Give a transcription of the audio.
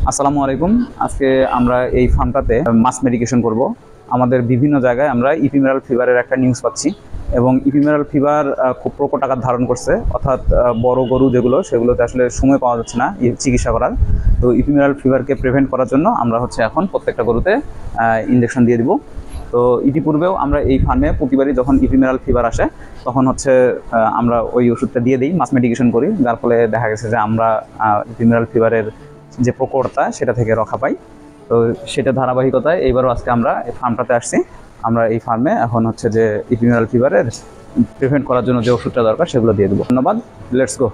আসসালামু আলাইকুম। আজকে আমরা এই ফার্মটাতে মাছ মেডিকেশন করব। আমাদের বিভিন্ন জায়গায় আমরা ইপিমেরাল ফিভারের একটা নিউজ পাচ্ছি এবং ইপিমেরাল ফিভার খুব প্রকট আকার ধারণ করছে, অর্থাৎ বড় গরু যেগুলো সেগুলোতে আসলে সময় পাওয়া যাচ্ছে না চিকিৎসা করার। তো ইপিমেরাল ফিভারকে প্রিভেন্ট করার জন্য আমরা এখন প্রত্যেকটা গরুতে ইনজেকশন দিয়ে দিব। তো ইতিপূর্বেও আমরা এই ফার্মে প্রতিবারই যখন ইপিমেরাল ফিভার আসে তখন আমরা ওই ওষুধটা দিয়ে দিই, মাছ মেডিকেশন করি, যার ফলে দেখা গেছে যে আমরা ইপিমেরাল ফিভারের যে প্রকটতা সেটা থেকে রক্ষা পাই। তো সেটা ধারাবাহিকতায় এইবারও আজকে আমরা এই ফার্মটাতে আসছি। আমরা এই ফার্মে এখন যে ইপিমেরাল ফিভারের প্রিভেন্ট করার জন্য যে ওষুধটা দরকার সেগুলো দিয়ে দেবো। ধন্যবাদ, লেটস গো।